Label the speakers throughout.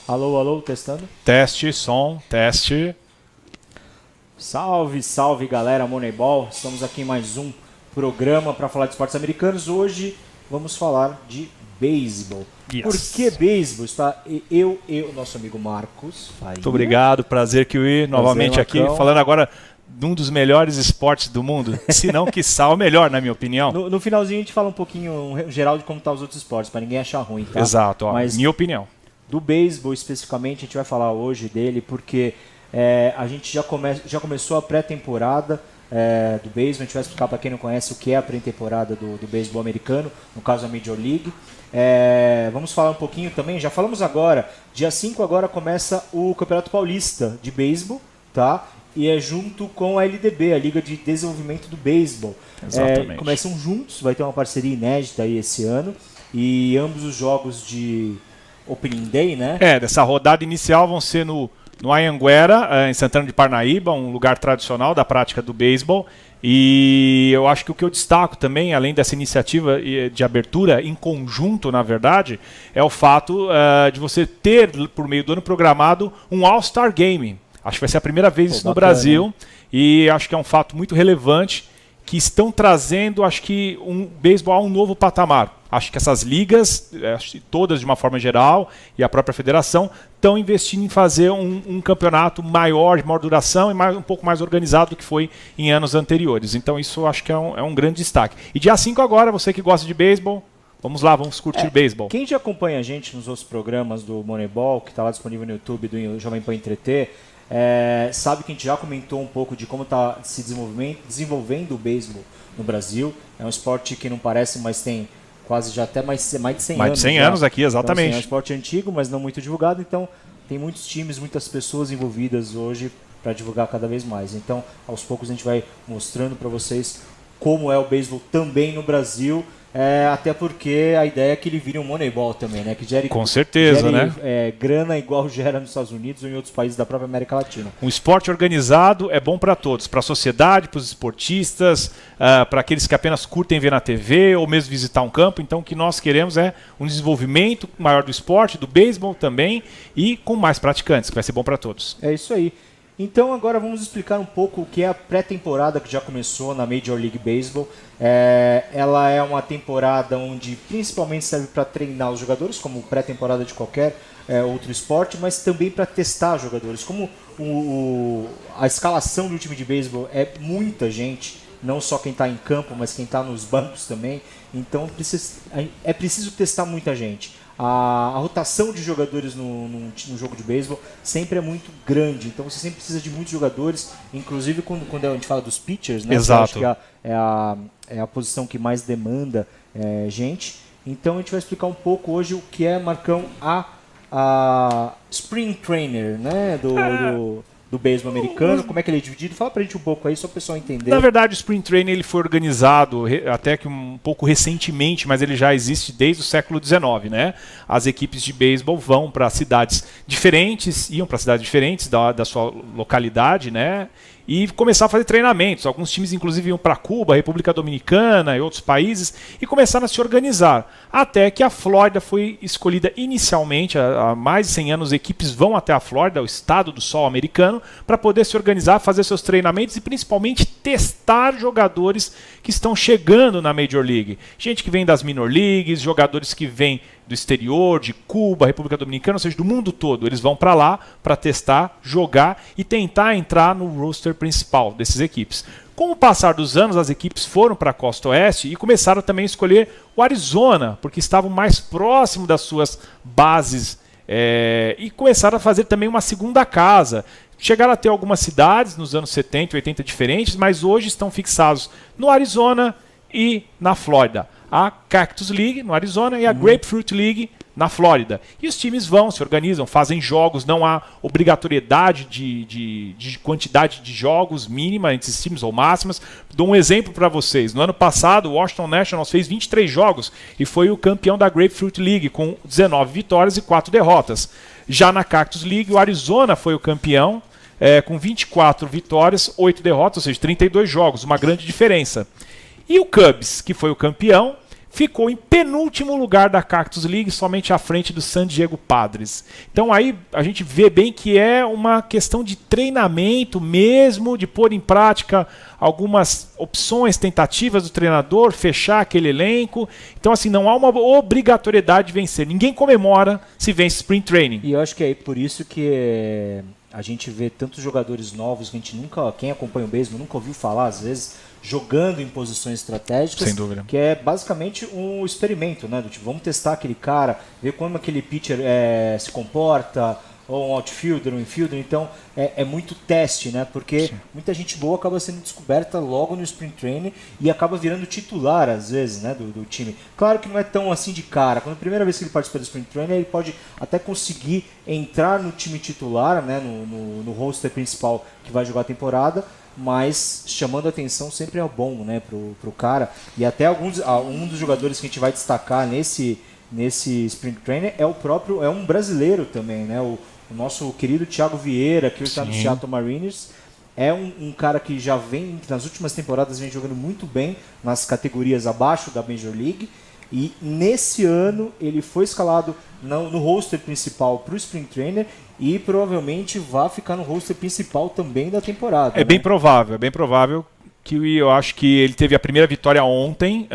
Speaker 1: Alô, alô, testando.
Speaker 2: Teste, som, teste.
Speaker 1: Salve, salve galera Moneyball. Estamos aqui em mais um programa para falar de esportes americanos. Hoje vamos falar de beisebol.
Speaker 2: Yes.
Speaker 1: Por que beisebol? Está eu, nosso amigo Marcos Faria.
Speaker 2: Muito obrigado, prazer que eu ir novamente aqui, falando agora de um dos melhores esportes do mundo, se não quiçá o melhor, na minha opinião.
Speaker 1: No finalzinho a gente fala um pouquinho geral de como estão os outros esportes, para ninguém achar ruim, tá?
Speaker 2: Exato, ó,
Speaker 1: mas
Speaker 2: minha opinião.
Speaker 1: Do beisebol especificamente, a gente vai falar hoje dele, porque a gente já começou a pré-temporada do beisebol. A gente vai explicar para quem não conhece o que é a pré-temporada do beisebol americano, no caso a Major League. Vamos falar um pouquinho também, já falamos agora, dia 5 agora começa o Campeonato Paulista de Beisebol, tá? E é junto com a LDB, a Liga de Desenvolvimento do Beisebol.
Speaker 2: Exatamente.
Speaker 1: Começam juntos, vai ter uma parceria inédita aí esse ano, e ambos os jogos de Opening Day, né?
Speaker 2: Dessa rodada inicial vão ser no Anhanguera, em Santana de Parnaíba, um lugar tradicional da prática do beisebol. E eu acho que o que eu destaco também, além dessa iniciativa de abertura em conjunto, na verdade, é o fato de você ter, por meio do ano programado, um All-Star Game. Acho que vai ser a primeira vez isso no Brasil, e acho que é um fato muito relevante, que estão trazendo, acho que, um beisebol a um novo patamar. Acho que essas ligas, todas de uma forma geral, e a própria federação, estão investindo em fazer um campeonato maior, de maior duração e um pouco mais organizado do que foi em anos anteriores. Então isso eu acho que é um grande destaque. E dia 5 agora, você que gosta de beisebol, vamos lá, vamos curtir beisebol.
Speaker 1: Quem já acompanha a gente nos outros programas do Moneyball, que está lá disponível no YouTube do Jovem Pan Entreter, sabe que a gente já comentou um pouco de como está se desenvolvendo o beisebol no Brasil. É um esporte que não parece, mas tem quase já até mais de 100 anos.
Speaker 2: Mais de 100 anos aqui, exatamente.
Speaker 1: Então, é um esporte antigo, mas não muito divulgado. Então, tem muitos times, muitas pessoas envolvidas hoje para divulgar cada vez mais. Então, aos poucos a gente vai mostrando para vocês como é o beisebol também no Brasil. Até porque a ideia é que ele vire um Moneyball também, né? Que gere,
Speaker 2: com certeza, né?
Speaker 1: Grana igual gera nos Estados Unidos ou em outros países da própria América Latina.
Speaker 2: Um esporte organizado é bom para todos, para a sociedade, para os esportistas, para aqueles que apenas curtem ver na TV ou mesmo visitar um campo. Então o que nós queremos é um desenvolvimento maior do esporte, do beisebol também, e com mais praticantes, que vai ser bom para todos.
Speaker 1: É isso aí. Então agora vamos explicar um pouco o que é a pré-temporada que já começou na Major League Baseball. Ela é uma temporada onde principalmente serve para treinar os jogadores, como pré-temporada de qualquer outro esporte, mas também para testar jogadores. Como a escalação do time de beisebol é muita gente, não só quem está em campo, mas quem está nos bancos também, então é preciso testar muita gente. A rotação de jogadores no jogo de beisebol sempre é muito grande, então você sempre precisa de muitos jogadores, inclusive quando a gente fala dos pitchers, né?
Speaker 2: Exato.
Speaker 1: Que é a posição que mais demanda gente. Então a gente vai explicar um pouco hoje o que é, Marcão, a Spring Trainer, né? Do beisebol americano, como é que ele é dividido. Fala pra gente um pouco aí, só o pessoal entender.
Speaker 2: Na verdade, o Spring Training ele foi organizado até que um pouco recentemente, mas ele já existe desde o século XIX, né? As equipes de beisebol vão para cidades diferentes, iam para cidades diferentes da sua localidade, né? E começar a fazer treinamentos. Alguns times, inclusive, iam para Cuba, República Dominicana e outros países e começaram a se organizar. Até que a Flórida foi escolhida inicialmente, há mais de 100 anos, equipes vão até a Flórida, o estado do sol americano, para poder se organizar, fazer seus treinamentos e principalmente testar jogadores que estão chegando na Major League. Gente que vem das Minor Leagues, jogadores que vêm do exterior, de Cuba, República Dominicana, ou seja, do mundo todo. Eles vão para lá para testar, jogar e tentar entrar no roster principal dessas equipes. Com o passar dos anos, as equipes foram para a Costa Oeste e começaram também a escolher o Arizona, porque estavam mais próximos das suas bases e começaram a fazer também uma segunda casa. Chegaram a ter algumas cidades nos anos 70 e 80 diferentes, mas hoje estão fixados no Arizona e na Flórida. A Cactus League no Arizona e a Grapefruit League na Flórida. E os times vão, se organizam, fazem jogos, não há obrigatoriedade de quantidade de jogos mínima entre esses times ou máximas. Dou um exemplo para vocês. No ano passado, o Washington Nationals fez 23 jogos e foi o campeão da Grapefruit League com 19 vitórias e 4 derrotas. Já na Cactus League, o Arizona foi o campeão com 24 vitórias, 8 derrotas, ou seja, 32 jogos, uma grande diferença. E o Cubs, que foi o campeão, ficou em penúltimo lugar da Cactus League, somente à frente do San Diego Padres. Então aí a gente vê bem que é uma questão de treinamento mesmo, de pôr em prática algumas opções, tentativas do treinador, fechar aquele elenco. Então assim, não há uma obrigatoriedade de vencer. Ninguém comemora se vence Spring Training.
Speaker 1: E eu acho que é por isso que a gente vê tantos jogadores novos que a gente nunca, quem acompanha o beisebol, nunca ouviu falar, às vezes, jogando em posições estratégicas.
Speaker 2: Sem dúvida.
Speaker 1: Que é basicamente um experimento, né? Do tipo, vamos testar aquele cara, ver como aquele pitcher se comporta, ou um outfielder, um infielder. Então, é muito teste, né? Porque muita gente boa acaba sendo descoberta logo no Spring Training e acaba virando titular, às vezes, né? Do time. Claro que não é tão assim de cara. Quando a primeira vez que ele participa do Spring Training, ele pode até conseguir entrar no time titular, né? No roster principal que vai jogar a temporada, mas chamando a atenção sempre é bom, né, pro cara. E até um dos jogadores que a gente vai destacar nesse Spring Training é um brasileiro também, né? O nosso querido Thiago Vieira, que está no Seattle Mariners. É um cara que já vem, nas últimas temporadas, vem jogando muito bem nas categorias abaixo da Major League. E nesse ano ele foi escalado no roster principal para o Spring Training e provavelmente vai ficar no roster principal também da temporada.
Speaker 2: É bem provável que eu acho que ele teve a primeira vitória ontem,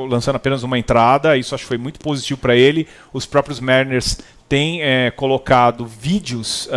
Speaker 2: lançando apenas uma entrada. Isso acho que foi muito positivo para ele. Os próprios Mariners têm colocado vídeos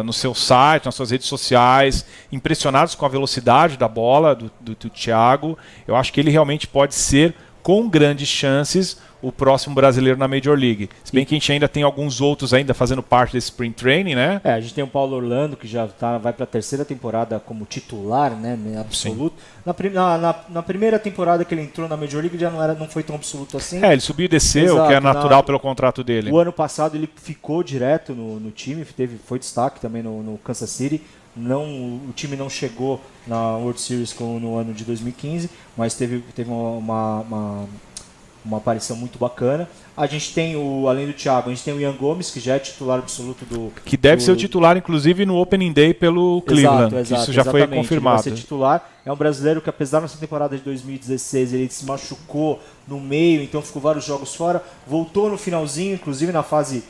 Speaker 2: no seu site, nas suas redes sociais, impressionados com a velocidade da bola do Thiago. Eu acho que ele realmente pode ser, com grandes chances, o próximo brasileiro na Major League. Se bem que a gente ainda tem alguns outros ainda fazendo parte desse Spring Training, né?
Speaker 1: A gente tem o Paulo Orlando, que já vai para a terceira temporada como titular, né? Absoluto. Na primeira temporada que ele entrou na Major League já não foi tão absoluto assim.
Speaker 2: Ele subiu e desceu, o que é natural pelo contrato dele.
Speaker 1: O ano passado ele ficou direto no time, foi destaque também no Kansas City. O time não chegou na World Series no ano de 2015, mas teve uma aparição muito bacana. A gente tem, além do Thiago, a gente tem o Ian Gomes, que já é titular absoluto
Speaker 2: que deve ser o titular, inclusive, no Opening Day pelo Cleveland.
Speaker 1: Exato,
Speaker 2: isso já foi confirmado.
Speaker 1: Ele vai ser titular. É um brasileiro que, apesar dessa temporada de 2016, ele se machucou no meio, então ficou vários jogos fora. Voltou no finalzinho, inclusive na fase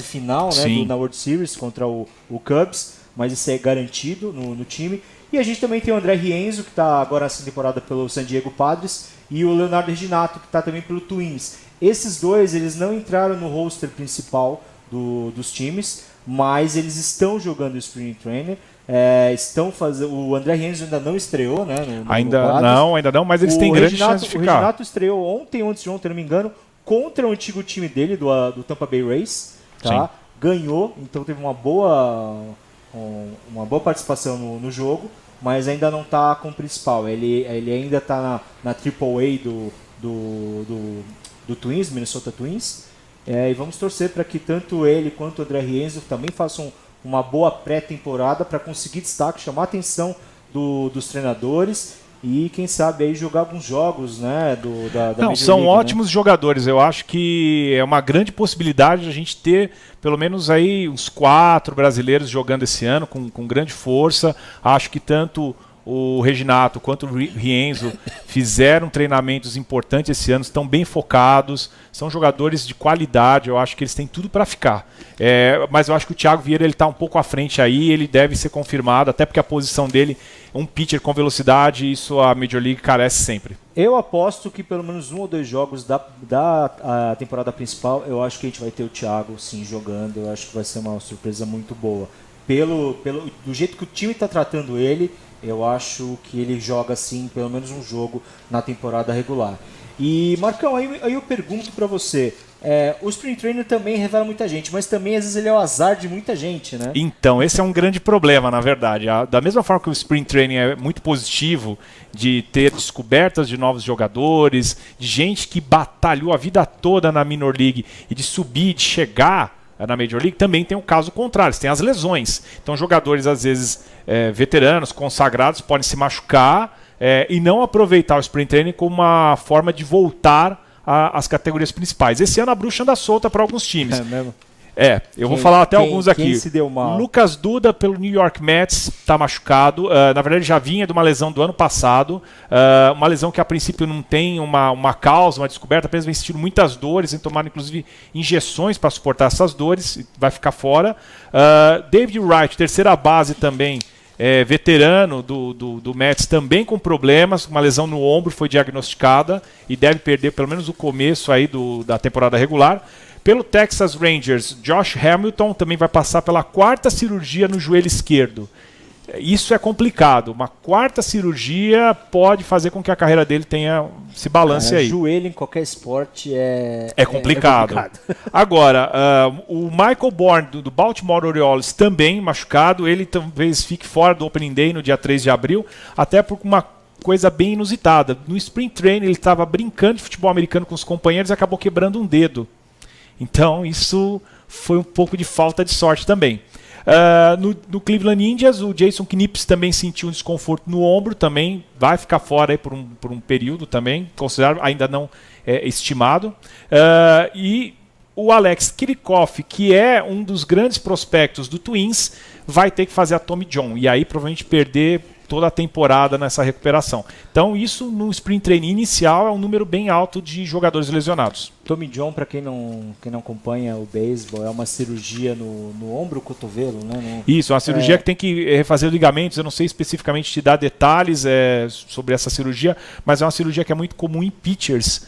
Speaker 1: final, né, na World Series contra o Cubs, mas isso é garantido no time. E a gente também tem o André Rienzo, que está agora nessa temporada pelo San Diego Padres, e o Leonardo Reginato, que está também pelo Twins. Esses dois, eles não entraram no roster principal dos times, mas eles estão jogando o Spring Training. O André Rienzo ainda não estreou, né?
Speaker 2: Ainda não, mas eles têm grande chance de ficar.
Speaker 1: O Reginato estreou antes de ontem, não me engano, contra o antigo time dele, do Tampa Bay Rays. Tá? Ganhou, então teve uma boa participação no jogo, mas ainda não está com o principal. Ele ainda está na AAA do Twins, Minnesota Twins. E vamos torcer para que tanto ele quanto o André Rienzo também façam uma boa pré-temporada para conseguir destaque, chamar a atenção dos treinadores e quem sabe aí jogar alguns jogos, né, da
Speaker 2: Não, são League, ótimos, né? Jogadores. Eu acho que é uma grande possibilidade a gente ter pelo menos aí uns 4 brasileiros jogando esse ano com grande força. Acho que tanto o Reginato quanto o Rienzo fizeram treinamentos importantes esse ano, estão bem focados, são jogadores de qualidade, eu acho que eles têm tudo para ficar. Mas eu acho que o Thiago Vieira está um pouco à frente aí, ele deve ser confirmado, até porque a posição dele, um pitcher com velocidade, isso a Major League carece sempre.
Speaker 1: Eu aposto que pelo menos 1 ou 2 jogos da temporada principal, eu acho que a gente vai ter o Thiago sim jogando, eu acho que vai ser uma surpresa muito boa. Do jeito que o time está tratando ele, eu acho que ele joga assim pelo menos um jogo na temporada regular. E Marcão, aí eu pergunto para você, o Spring Training também revela muita gente, mas também às vezes ele é o azar de muita gente, né?
Speaker 2: Então, esse é um grande problema, na verdade. Da mesma forma que o Spring Training é muito positivo, de ter descobertas de novos jogadores, de gente que batalhou a vida toda na Minor League e de subir, de chegar na Major League, também tem o caso contrário, tem as lesões. Então jogadores às vezes veteranos, consagrados, podem se machucar e não aproveitar o Spring Training como uma forma de voltar às categorias principais. Esse ano a bruxa anda solta para alguns times.
Speaker 1: É mesmo?
Speaker 2: Eu vou falar até alguns aqui.
Speaker 1: Quem se deu mal?
Speaker 2: Lucas Duda, pelo New York Mets, está machucado. Na verdade, já vinha de uma lesão do ano passado. Uma lesão que, a princípio, não tem uma causa, uma descoberta. Apenas vem sentindo muitas dores. Tem tomado, inclusive, injeções para suportar essas dores. Vai ficar fora. David Wright, terceira base também. Veterano do Mets, também com problemas. Uma lesão no ombro foi diagnosticada. E deve perder, pelo menos, o começo aí da temporada regular. Pelo Texas Rangers, Josh Hamilton também vai passar pela 4ª cirurgia no joelho esquerdo. Isso é complicado. Uma 4ª cirurgia pode fazer com que a carreira dele se balance aí.
Speaker 1: Joelho em qualquer esporte é
Speaker 2: complicado. Agora, o Michael Bourne, do Baltimore Orioles, também machucado. Ele talvez fique fora do Opening Day no dia 3 de abril, até por uma coisa bem inusitada. No Spring Training ele estava brincando de futebol americano com os companheiros e acabou quebrando um dedo. Então, isso foi um pouco de falta de sorte também. No Cleveland Indians, o Jason Knips também sentiu um desconforto no ombro, também vai ficar fora aí por um período também, considerável, ainda não estimado. E o Alex Kirchhoff, que é um dos grandes prospectos do Twins, vai ter que fazer a Tommy John, e aí provavelmente perder toda a temporada nessa recuperação. Então, isso no Spring Training inicial é um número bem alto de jogadores lesionados.
Speaker 1: Tommy John, para quem não acompanha o beisebol, é uma cirurgia no ombro, cotovelo, né?
Speaker 2: Isso, é uma cirurgia que tem que refazer ligamentos. Eu não sei especificamente te dar detalhes sobre essa cirurgia, mas é uma cirurgia que é muito comum em pitchers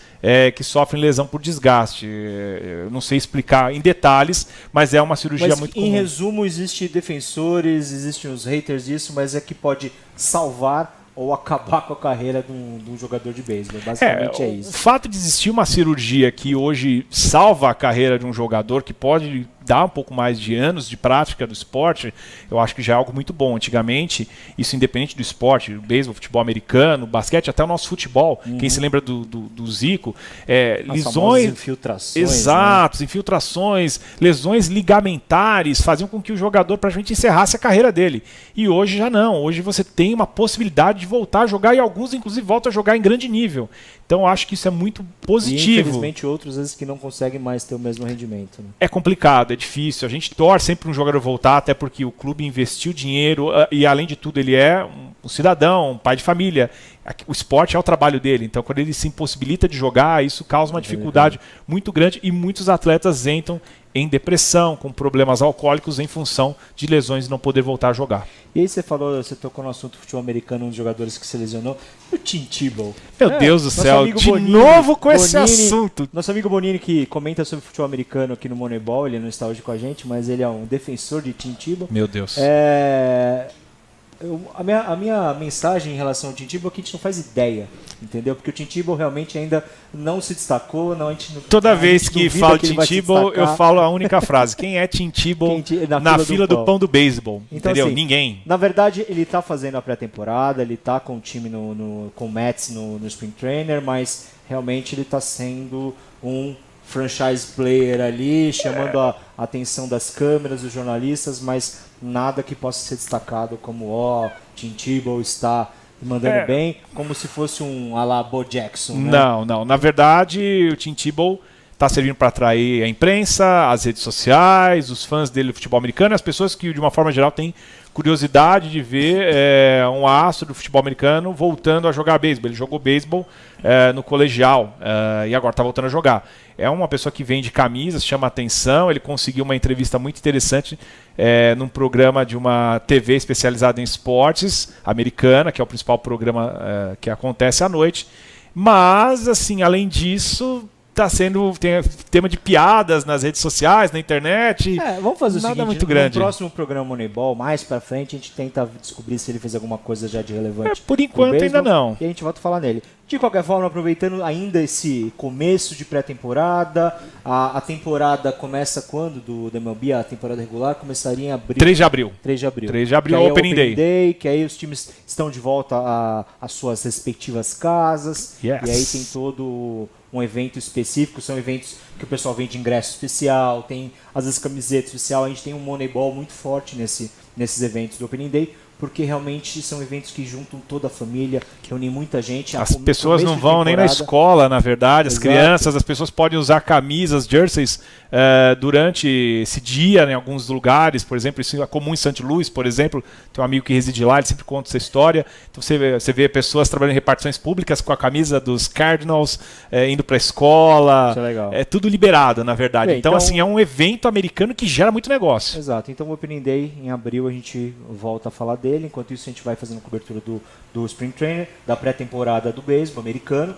Speaker 2: que sofrem lesão por desgaste. Eu não sei explicar em detalhes, mas é uma cirurgia muito comum.
Speaker 1: Em resumo, existem defensores, existem os haters disso, mas é que pode salvar ou acabar com a carreira de um jogador de beisebol. Basicamente é isso.
Speaker 2: O fato de existir uma cirurgia que hoje salva a carreira de um jogador, que pode dar um pouco mais de anos de prática do esporte, eu acho que já é algo muito bom. Antigamente, isso independente do esporte, o beisebol, futebol americano, basquete, até o nosso futebol, quem se lembra do Zico, lesões,
Speaker 1: infiltrações.
Speaker 2: Exato, infiltrações, lesões ligamentares faziam com que o jogador praticamente encerrasse a carreira dele. E hoje já não. Hoje você tem uma possibilidade de voltar a jogar, e alguns inclusive voltam a jogar em grande nível. Então eu acho que isso é muito positivo.
Speaker 1: E infelizmente outros, às vezes, que não conseguem mais ter o mesmo rendimento. Né?
Speaker 2: É complicado, é difícil. A gente torce sempre para um jogador voltar, até porque o clube investiu dinheiro e, além de tudo, ele é um cidadão, um pai de família. O esporte é o trabalho dele. Então, quando ele se impossibilita de jogar, isso causa uma dificuldade muito grande, e muitos atletas entram em depressão, com problemas alcoólicos em função de lesões e não poder voltar a jogar.
Speaker 1: E aí você tocou no assunto do futebol americano, um dos jogadores que se lesionou, o Tim Tebow.
Speaker 2: Meu Deus do céu, de novo com esse assunto.
Speaker 1: Nosso amigo Bonini, que comenta sobre futebol americano aqui no Moneyball, ele não está hoje com a gente, mas ele é um defensor de Tim Tebow.
Speaker 2: Meu Deus.
Speaker 1: A minha mensagem em relação ao Tim Tebow é que a gente não faz ideia, entendeu? Porque o Tim Tebow realmente ainda não se destacou.
Speaker 2: Toda vez que falo Tim Tebow, eu falo a única frase: quem é Tim Tebow na fila do pão do beisebol?
Speaker 1: Então,
Speaker 2: entendeu?
Speaker 1: Assim,
Speaker 2: ninguém.
Speaker 1: Na verdade, ele está fazendo a pré-temporada, ele está com o time com o Mets no Spring Trainer, mas realmente ele está sendo um franchise player ali, chamando a atenção das câmeras, dos jornalistas, mas nada que possa ser destacado como Tim Tebow está mandando bem, como se fosse um à la Bo Jackson. Né?
Speaker 2: Não. Na verdade, o Tim Tebow está servindo para atrair a imprensa, as redes sociais, os fãs dele do futebol americano, as pessoas que, de uma forma geral, têm curiosidade de ver um astro do futebol americano voltando a jogar beisebol. Ele jogou beisebol no colegial e agora está voltando a jogar. É uma pessoa que vende camisas, chama atenção. Ele conseguiu uma entrevista muito interessante num programa de uma TV especializada em esportes americana, que é o principal programa que acontece à noite. Mas, assim, além disso, tem tema de piadas nas redes sociais, na internet.
Speaker 1: Vamos fazer o seguinte,
Speaker 2: muito grande.
Speaker 1: No próximo programa Moneyball, mais pra frente, a gente tenta descobrir se ele fez alguma coisa já de relevante.
Speaker 2: Por enquanto ainda não.
Speaker 1: E a gente volta a falar nele. De qualquer forma, aproveitando ainda esse começo de pré-temporada, a temporada começa quando do MLB? A temporada regular começaria em abril.
Speaker 2: 3 de abril.
Speaker 1: 3 de abril.
Speaker 2: 3 de abril é o Opening Day.
Speaker 1: Que aí os times estão de volta às suas respectivas casas.
Speaker 2: Yes.
Speaker 1: E aí tem todo um evento específico, são eventos que o pessoal vende ingresso especial, tem às vezes camiseta especial, a gente tem um Moneyball muito forte nesses eventos do Opening Day. porque realmente são eventos que juntam toda a família, que unem muita gente.
Speaker 2: As pessoas não vão nem na escola, na verdade, as crianças, as pessoas podem usar camisas, jerseys durante esse dia em alguns lugares, por exemplo, isso é comum em St. Louis, por exemplo, tem um amigo que reside lá, ele sempre conta essa história, então você vê pessoas trabalhando em repartições públicas com a camisa dos Cardinals, indo para a escola,
Speaker 1: isso é legal.
Speaker 2: É tudo liberado, na verdade.
Speaker 1: Bem, então,
Speaker 2: assim, é um evento americano que gera muito negócio.
Speaker 1: Exato, então o Opening Day, em abril, a gente volta a falar dele, enquanto isso a gente vai fazendo cobertura do Spring Training, da pré-temporada do beisebol americano,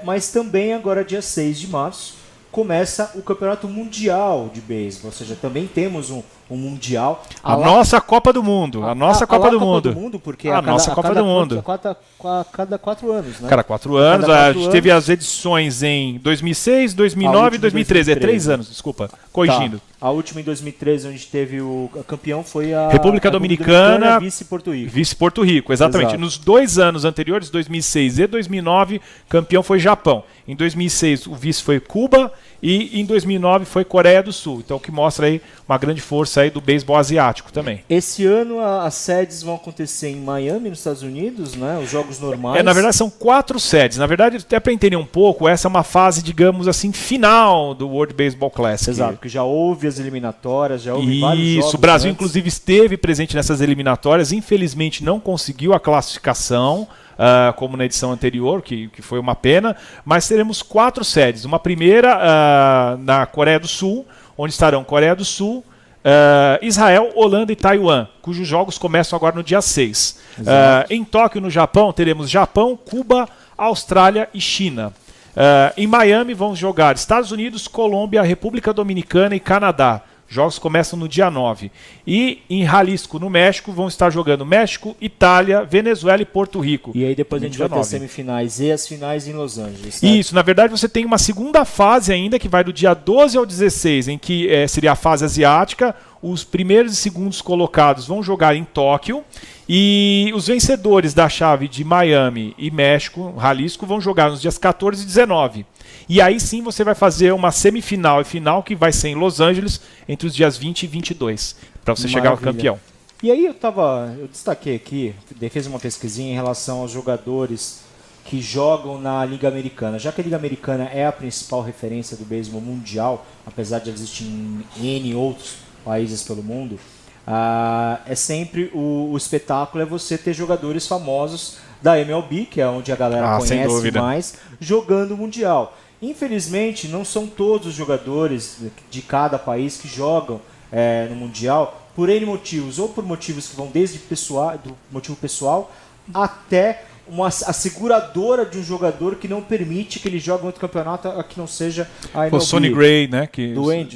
Speaker 1: mas também agora dia 6 de março começa o Campeonato Mundial de Beisebol, ou seja, também temos um Mundial.
Speaker 2: Nossa Copa do Mundo, a nossa Copa do Mundo.
Speaker 1: Porque
Speaker 2: a nossa Copa do Mundo.
Speaker 1: A cada 4 anos, né?
Speaker 2: Cada 4 anos, a gente teve as edições em 2006, 2009 e 2013, 3 anos, desculpa, corrigindo.
Speaker 1: Tá. A última em 2013, onde teve o campeão, foi a
Speaker 2: República Dominicana,
Speaker 1: vice-Porto Rico.
Speaker 2: Vice-Porto Rico, exatamente. Exato. Nos 2 anos anteriores, 2006 e 2009, campeão foi Japão. Em 2006, o vice foi Cuba e em 2009 foi Coreia do Sul. Então, o que mostra aí uma grande força aí do beisebol asiático também.
Speaker 1: Esse ano as sedes vão acontecer em Miami, nos Estados Unidos, né? Os jogos normais.
Speaker 2: Na verdade, são 4 sedes. Na verdade, até para entender um pouco, essa é uma fase, digamos assim, final do World Baseball Classic.
Speaker 1: Exato, porque já houve as eliminatórias, já houve vários jogos.
Speaker 2: Isso, o Brasil
Speaker 1: antes.
Speaker 2: Inclusive esteve presente nessas eliminatórias, infelizmente não conseguiu a classificação, como na edição anterior, que foi uma pena, mas teremos 4 sedes. Uma primeira na Coreia do Sul, onde estarão Coreia do Sul, Israel, Holanda e Taiwan, cujos jogos começam agora no dia 6. Em Tóquio, no Japão, teremos Japão, Cuba, Austrália e China. Em Miami vão jogar Estados Unidos, Colômbia, República Dominicana e Canadá. Jogos começam no dia 9. E em Jalisco, no México, vão estar jogando México, Itália, Venezuela e Porto Rico.
Speaker 1: E aí depois a gente vai ter as semifinais e as finais em Los Angeles.
Speaker 2: Certo? Isso, na verdade você tem uma segunda fase ainda, que vai do dia 12 ao 16, em que seria a fase asiática. Os primeiros e segundos colocados vão jogar em Tóquio. E os vencedores da chave de Miami e México, Jalisco, vão jogar nos dias 14 e 19. E aí sim você vai fazer uma semifinal e final que vai ser em Los Angeles entre os dias 20 e 22, para você chegar ao campeão.
Speaker 1: E aí eu destaquei aqui, fiz uma pesquisinha em relação aos jogadores que jogam na Liga Americana. Já que a Liga Americana é a principal referência do beisebol mundial, apesar de existir em N outros países pelo mundo, é sempre o espetáculo é você ter jogadores famosos da MLB, que é onde a galera conhece mais, jogando o Mundial. Infelizmente, não são todos os jogadores de cada país que jogam no Mundial por N motivos, ou por motivos que vão desde do motivo pessoal até a seguradora de um jogador que não permite que ele jogue outro campeonato que não seja a MLB.
Speaker 2: O Sonny Gray, né?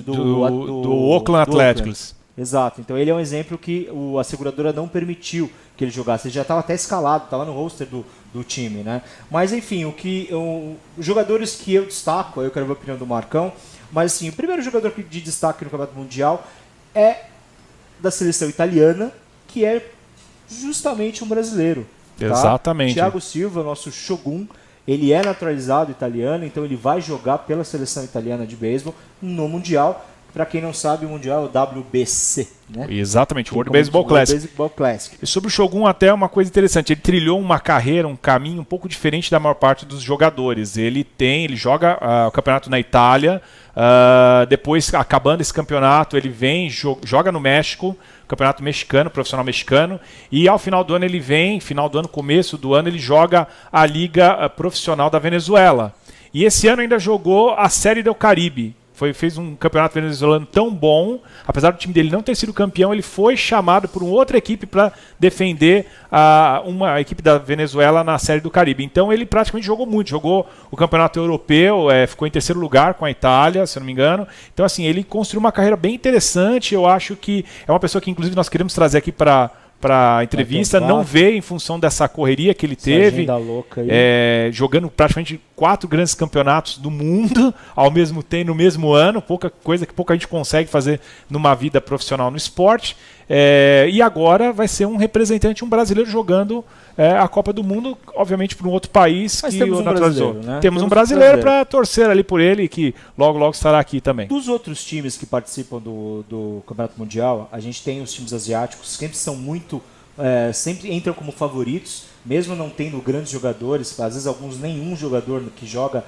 Speaker 1: Do
Speaker 2: Oakland Athletics.
Speaker 1: Exato, então ele é um exemplo que a seguradora não permitiu que ele jogasse. Ele já estava até escalado, estava no roster do time, né? Mas enfim, os jogadores que eu destaco, eu quero ver a opinião do Marcão, mas assim, o primeiro jogador de destaque no Campeonato Mundial é da seleção italiana, que é justamente um brasileiro. Tá?
Speaker 2: Exatamente.
Speaker 1: Thiago Silva, nosso Shogun, ele é naturalizado italiano, então ele vai jogar pela seleção italiana de beisebol no Mundial. Para quem não sabe, o Mundial é o WBC, né?
Speaker 2: Exatamente, o World Baseball Classic. E sobre o Shogun, até uma coisa interessante, ele trilhou uma carreira, um caminho um pouco diferente da maior parte dos jogadores. Ele joga o campeonato na Itália, depois, acabando esse campeonato, ele vem, joga no México, campeonato mexicano, profissional mexicano, e ao final do ano ele vem, começo do ano, ele joga a Liga Profissional da Venezuela. E esse ano ainda jogou a Série do Caribe. Fez um campeonato venezuelano tão bom, apesar do time dele não ter sido campeão, ele foi chamado por uma outra equipe para defender uma equipe da Venezuela na Série do Caribe. Então ele praticamente jogou muito, jogou o campeonato europeu, ficou em 3º lugar com a Itália, se eu não me engano. Então assim, ele construiu uma carreira bem interessante, eu acho que é uma pessoa que inclusive nós queremos trazer aqui para a entrevista, não veio em função dessa correria que ele teve, jogando praticamente 4 grandes campeonatos do mundo ao mesmo tempo, no mesmo ano, coisa que pouca gente consegue fazer numa vida profissional no esporte, e agora vai ser um representante, um brasileiro jogando a Copa do Mundo, obviamente para um outro país.
Speaker 1: Mas que o naturalizou. Né?
Speaker 2: Temos um brasileiro para torcer ali por ele, que logo estará aqui também.
Speaker 1: Dos outros times que participam do Campeonato Mundial, a gente tem os times asiáticos, que sempre são muito sempre entram como favoritos, mesmo não tendo grandes jogadores, às vezes alguns nenhum jogador que joga,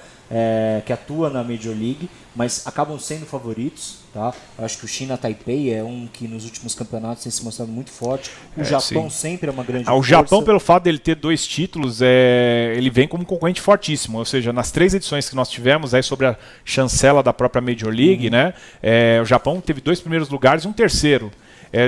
Speaker 1: que atua na Major League, mas acabam sendo favoritos. Tá? Eu acho que o China Taipei é um que nos últimos campeonatos tem se mostrado muito forte. O Japão sempre é uma grande força.
Speaker 2: O Japão, pelo fato dele ter 2 títulos, ele vem como um concorrente fortíssimo. Ou seja, nas 3 edições que nós tivemos aí sobre a chancela da própria Major League, né, o Japão teve 2 primeiros lugares e um terceiro.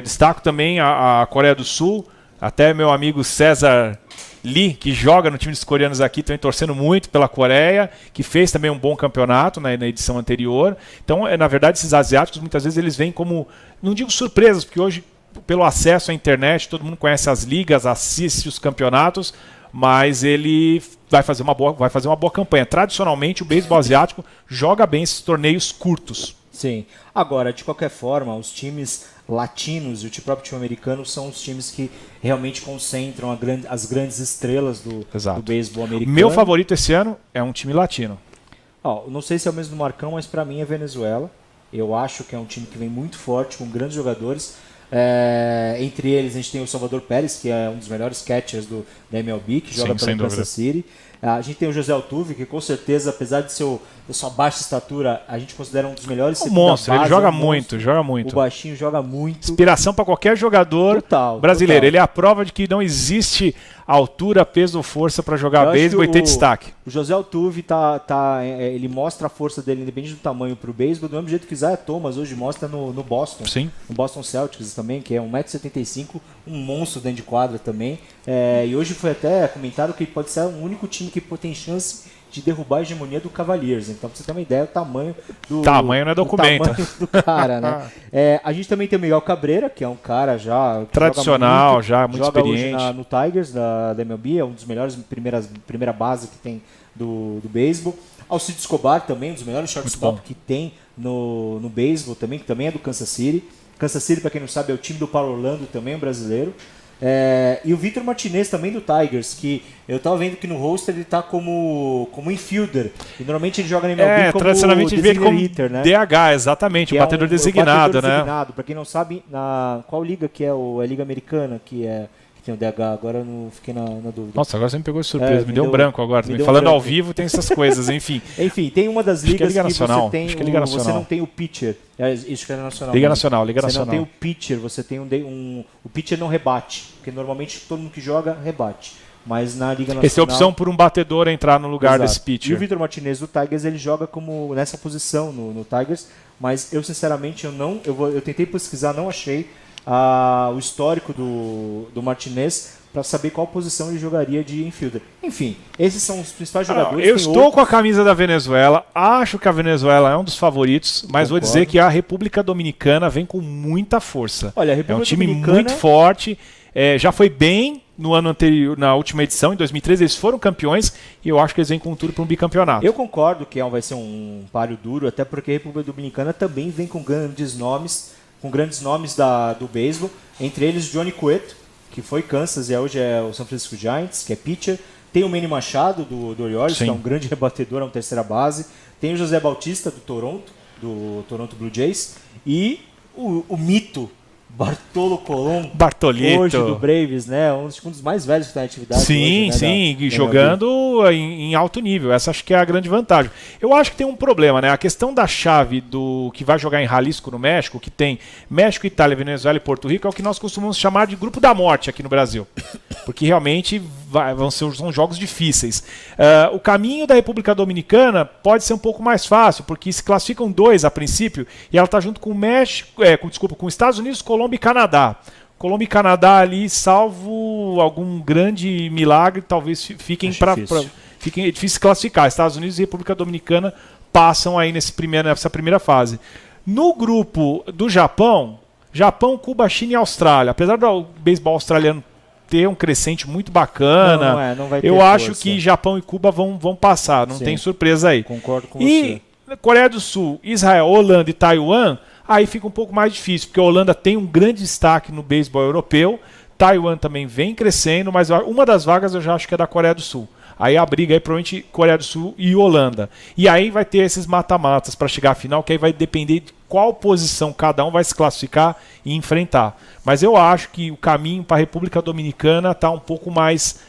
Speaker 2: Destaco também a Coreia do Sul, até meu amigo César Lee, que joga no time dos coreanos aqui, também torcendo muito pela Coreia, que fez também um bom campeonato na edição anterior. Então, na verdade, esses asiáticos, muitas vezes, eles vêm como, não digo surpresas, porque hoje, pelo acesso à internet, todo mundo conhece as ligas, assiste os campeonatos, mas ele vai fazer uma boa campanha. Tradicionalmente, o beisebol asiático joga bem esses torneios curtos.
Speaker 1: Sim. Agora, de qualquer forma, os times latinos e o próprio time americano são os times que realmente concentram as grandes estrelas do beisebol americano.
Speaker 2: Meu favorito esse ano é um time latino.
Speaker 1: Não sei se é o mesmo do Marcão, mas para mim é Venezuela. Eu acho que é um time que vem muito forte, com grandes jogadores. Entre eles a gente tem o Salvador Pérez, que é um dos melhores catchers da MLB, que joga pelo Kansas City. A gente tem o José Altuve, que com certeza, apesar de sua baixa estatura, a gente considera um dos melhores.
Speaker 2: Um monstro, ele joga muito.
Speaker 1: O baixinho joga muito.
Speaker 2: Inspiração para qualquer jogador brasileiro. Ele é a prova de que não existe altura, peso ou força para jogar beisebol e ter destaque.
Speaker 1: O José Altuve ele mostra a força dele, independente do tamanho, para o beisebol, do mesmo jeito que o Isaiah Thomas hoje mostra no Boston.
Speaker 2: Sim.
Speaker 1: No Boston Celtics também, que é 1,75 m, um monstro dentro de quadra também. E hoje foi até comentado que ele pode ser o único time que tem chance de derrubar a hegemonia do Cavaliers. Então, pra você ter uma ideia, o tamanho do...
Speaker 2: Tamanho não é documento.
Speaker 1: Tamanho do cara, né? A gente também tem o Miguel Cabreira, que é um cara já...
Speaker 2: tradicional, muito
Speaker 1: joga
Speaker 2: experiente.
Speaker 1: Hoje no Tigers, da MLB, é um dos melhores primeira base que tem do beisebol. Alcides Escobar também, um dos melhores shortstop que tem no beisebol também, que também é do Kansas City. Kansas City, para quem não sabe, é o time do Paulo Orlando, também é um brasileiro. E o Victor Martinez também do Tigers, que eu tava vendo que no roster ele tá como infielder. E normalmente ele joga na MLB como
Speaker 2: tradicionalmente ele vê como
Speaker 1: hitter, né?
Speaker 2: DH, exatamente, o batedor designado, né?
Speaker 1: Pra quem não sabe, qual liga que é a Liga Americana que tem o DH? Agora eu não fiquei na dúvida.
Speaker 2: Nossa, agora você me pegou de surpresa, me deu um branco agora. Falando ao vivo tem essas coisas, enfim.
Speaker 1: Enfim, tem uma das ligas
Speaker 2: que você tem
Speaker 1: você não tem o pitcher. Isso que é nacional.
Speaker 2: Liga Nacional.
Speaker 1: Você não tem o pitcher, você tem o pitcher não rebate, porque normalmente todo mundo que joga rebate. Mas na Liga Nacional...
Speaker 2: Essa é a opção por um batedor entrar no lugar desse pitcher.
Speaker 1: E o Victor Martinez do Tigers, ele joga como nessa posição no Tigers, mas eu sinceramente eu tentei pesquisar, não achei o histórico do Martinez para saber qual posição ele jogaria de infielder. Enfim, esses são os principais jogadores.
Speaker 2: Eu estou com a camisa da Venezuela, acho que a Venezuela é um dos favoritos, mas vou dizer que a República Dominicana vem com muita força.
Speaker 1: Olha, a República
Speaker 2: é um time
Speaker 1: Dominicana...
Speaker 2: muito forte, já foi bem no ano anterior, na última edição, em 2013, eles foram campeões e eu acho que eles vêm com tudo para um bicampeonato.
Speaker 1: Eu concordo que vai ser um páreo duro, até porque a República Dominicana também vem com grandes nomes do beisebol, entre eles Johnny Cueto, que foi Kansas e hoje é o San Francisco Giants, que é pitcher. Tem o Manny Machado, do Orioles, que é um grande rebatedor, é um terceira base. Tem o José Bautista, do Toronto Blue Jays. E o mito Bartolo Colon, hoje do Braves, né? Um dos mais velhos que está em atividade.
Speaker 2: Sim,
Speaker 1: hoje, né?
Speaker 2: sim, jogando em alto nível. Essa acho que é a grande vantagem. Eu acho que tem um problema, né? A questão da chave do que vai jogar em Jalisco, no México, que tem México, Itália, Venezuela e Porto Rico, é o que nós costumamos chamar de grupo da morte aqui no Brasil. Porque realmente são jogos difíceis. O caminho da República Dominicana pode ser um pouco mais fácil, porque se classificam 2 a princípio, e ela está junto com o México, com os Estados Unidos, Colômbia e Canadá. Colômbia e Canadá ali, salvo algum grande milagre, talvez fiquem é difícil classificar. Estados Unidos e República Dominicana passam aí nessa primeira fase. No grupo do Japão, Cuba, China e Austrália. Apesar do beisebol australiano ter um crescente muito bacana,
Speaker 1: não vai ter
Speaker 2: eu acho que Japão e Cuba vão passar, não tem surpresa aí.
Speaker 1: Concordo com você.
Speaker 2: E Coreia do Sul, Israel, Holanda e Taiwan, aí fica um pouco mais difícil, porque a Holanda tem um grande destaque no beisebol europeu, Taiwan também vem crescendo, mas uma das vagas eu já acho que é da Coreia do Sul. Aí a briga aí provavelmente Coreia do Sul e Holanda. E aí vai ter esses mata-matas para chegar à final, que aí vai depender de qual posição cada um vai se classificar e enfrentar. Mas eu acho que o caminho para a República Dominicana está um pouco mais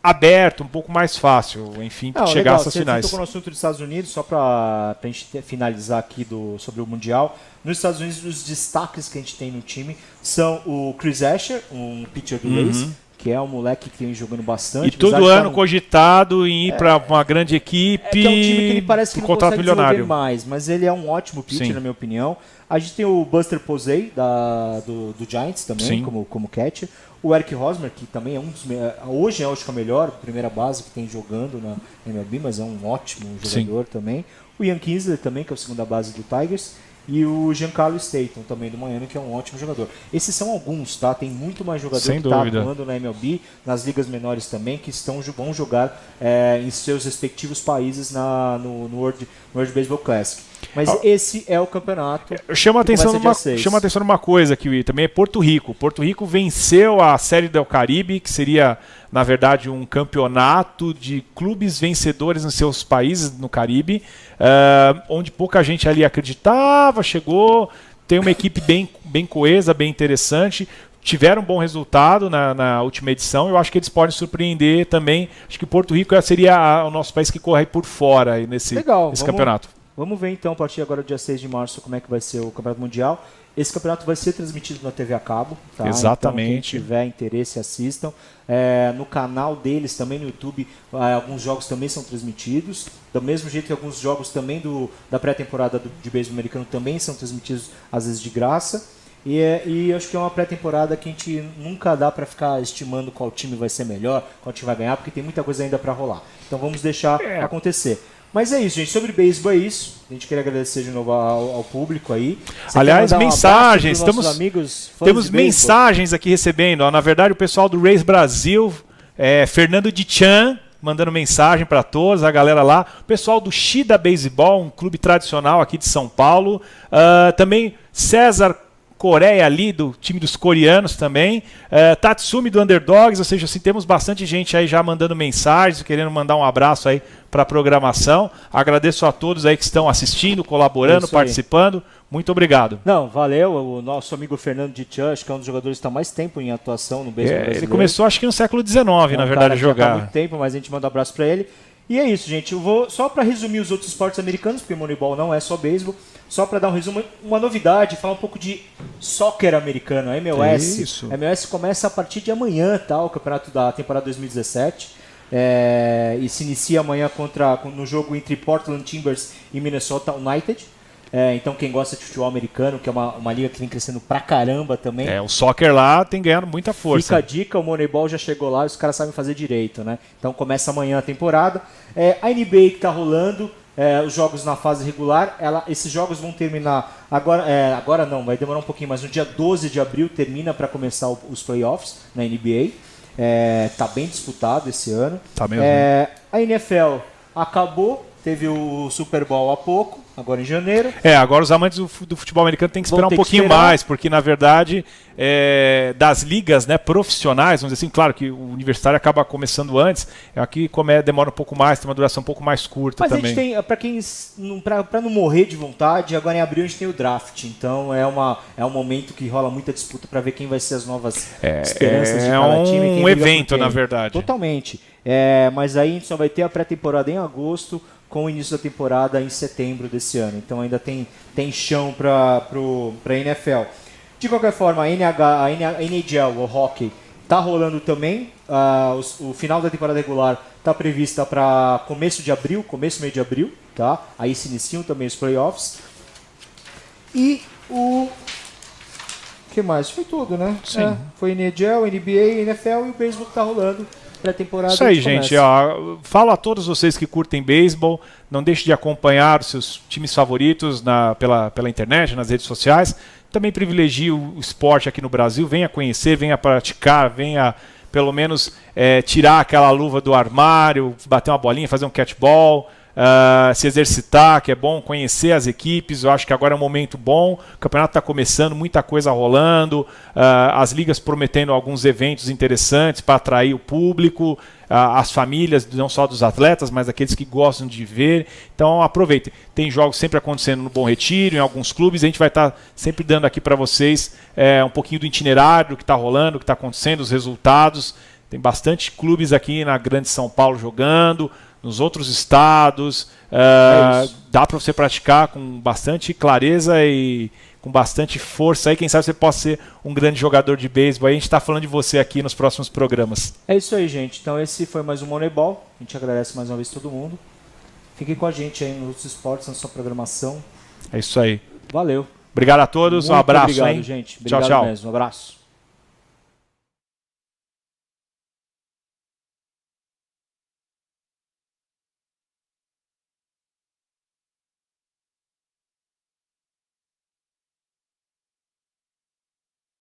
Speaker 2: aberto, um pouco mais fácil, enfim, chegar a essas finais.
Speaker 1: Você tocou no assunto dos Estados Unidos, só para a gente finalizar aqui sobre o Mundial. Nos Estados Unidos, os destaques que a gente tem no time são o Chris Asher, um pitcher do Rays, que é um moleque que vem jogando bastante.
Speaker 2: E todo ano cogitado em ir para uma grande equipe.
Speaker 1: Que é um time que ele parece que não
Speaker 2: contrato
Speaker 1: consegue
Speaker 2: milionário
Speaker 1: mais, mas ele é um ótimo pitcher, na minha opinião. A gente tem o Buster Posey, do Giants também, como catcher. O Eric Hosmer, que também é um dos hoje acho que é o melhor primeira base que tem jogando na MLB, mas é um ótimo jogador também. O Ian Kinsler também, que é o segunda base do Tigers. E o Giancarlo Stanton, também do Miami, que é um ótimo jogador. Esses são alguns, tá? Tem muito mais jogador que está atuando na MLB, nas ligas menores também, que vão jogar em seus respectivos países no World Baseball Classic. Mas esse é o campeonato.
Speaker 2: Chama atenção numa coisa que também é Porto Rico. Porto Rico venceu a Série del Caribe, que seria, na verdade, um campeonato de clubes vencedores nos seus países no Caribe, onde pouca gente ali acreditava, chegou, tem uma equipe bem coesa, bem interessante. Tiveram um bom resultado na última edição. Eu acho que eles podem surpreender também. Acho que Porto Rico seria o nosso país que corre por fora aí nesse campeonato.
Speaker 1: Vamos ver então, a partir agora do dia 6 de março, como é que vai ser o Campeonato Mundial. Esse campeonato vai ser transmitido na TV a cabo. Tá?
Speaker 2: Exatamente.
Speaker 1: Então, quem tiver interesse, assistam. No canal deles, também no YouTube, alguns jogos também são transmitidos. Do mesmo jeito que alguns jogos também da pré-temporada de beisebol americano também são transmitidos, às vezes de graça. E acho que é uma pré-temporada que a gente nunca dá para ficar estimando qual time vai ser melhor, qual time vai ganhar, porque tem muita coisa ainda para rolar. Então vamos deixar acontecer. Mas é isso, gente. Sobre beisebol é isso. A gente queria agradecer de novo ao público aí.
Speaker 2: Aliás, mensagens. Temos mensagens aqui recebendo. Na verdade, o pessoal do Rays Brasil, Fernando Dichan, mandando mensagem para todos, a galera lá. O pessoal do Shida Baseball, um clube tradicional aqui de São Paulo. Também César Coreia ali, do time dos coreanos também, Tatsumi do Underdogs, ou seja, assim, temos bastante gente aí já mandando mensagens, querendo mandar um abraço aí para a programação. Agradeço a todos aí que estão assistindo, colaborando, participando. Muito obrigado.
Speaker 1: Não, valeu. O nosso amigo Fernando Dichan, que é um dos jogadores que está mais tempo em atuação no beisebol brasileiro.
Speaker 2: Ele começou acho que no século XIX, na verdade, a jogar.
Speaker 1: Há muito tempo, mas a gente manda um abraço para ele. E é isso, gente. Eu vou só para resumir os outros esportes americanos, porque Moneyball não é só beisebol. Só para dar um resumo, uma novidade, falar um pouco de soccer americano, a MLS.
Speaker 2: Isso.
Speaker 1: A MLS começa a partir de amanhã, tá? O campeonato da temporada 2017. E se inicia amanhã no jogo entre Portland Timbers e Minnesota United. Então quem gosta de futebol americano, que é uma liga que vem crescendo pra caramba também.
Speaker 2: O soccer lá tem ganhando muita força.
Speaker 1: Fica a dica, o Moneyball já chegou lá e os caras sabem fazer direito, né? Então começa amanhã a temporada. A NBA que tá rolando. Os jogos na fase regular, esses jogos vão terminar agora não, vai demorar um pouquinho, mas no dia 12 de abril termina para começar os playoffs na NBA. Tá bem disputado esse ano.
Speaker 2: Tá mesmo.
Speaker 1: A NFL acabou, teve o Super Bowl há pouco, agora em janeiro.
Speaker 2: Agora os amantes do futebol americano têm que esperar um pouquinho mais, porque na verdade das ligas, né, profissionais, vamos dizer assim, claro que o universitário acaba começando antes, aqui demora um pouco mais, tem uma duração um pouco mais curta também.
Speaker 1: Mas a gente tem, para não morrer de vontade, agora em abril a gente tem o draft, então é um momento que rola muita disputa para ver quem vai ser as novas esperanças de cada time.
Speaker 2: É um evento, na verdade.
Speaker 1: Totalmente. Mas aí a gente só vai ter a pré-temporada em agosto, com o início da temporada em setembro desse ano. Então ainda tem chão para a NFL. De qualquer forma, a NHL, o hockey, está rolando também. O final da temporada regular está prevista para começo meio de abril. Tá? Aí se iniciam também os playoffs. E o que mais? Foi tudo, né?
Speaker 2: Sim.
Speaker 1: Foi NHL, NBA, NFL e o beisebol que está rolando. Pré-temporada.
Speaker 2: Isso aí, gente. Falo a todos vocês que curtem beisebol, não deixe de acompanhar os seus times favoritos pela internet, nas redes sociais. Também privilegie o esporte aqui no Brasil. Venha conhecer, venha praticar, venha pelo menos tirar aquela luva do armário, bater uma bolinha, fazer um catchball. se exercitar, que é bom conhecer as equipes. Eu acho que agora é um momento bom, o campeonato está começando, muita coisa rolando, as ligas prometendo alguns eventos interessantes para atrair o público, as famílias, não só dos atletas, mas aqueles que gostam de ver. Então aproveitem, tem jogos sempre acontecendo no Bom Retiro, em alguns clubes, a gente vai estar sempre dando aqui para vocês um pouquinho do itinerário, do que está rolando, do que está acontecendo, os resultados. Tem bastante clubes aqui na Grande São Paulo jogando, nos outros estados. Dá para você praticar com bastante clareza e com bastante força. Aí, quem sabe você possa ser um grande jogador de beisebol. A gente está falando de você aqui nos próximos programas.
Speaker 1: É isso aí, gente. Então esse foi mais um Moneyball. A gente agradece mais uma vez todo mundo. Fiquem com a gente aí nos outros esportes, na sua programação.
Speaker 2: É isso aí.
Speaker 1: Valeu.
Speaker 2: Obrigado a todos.
Speaker 1: Muito
Speaker 2: um abraço.
Speaker 1: Obrigado,
Speaker 2: hein?
Speaker 1: gente. Obrigado
Speaker 2: tchau, tchau.
Speaker 1: mesmo. Um abraço.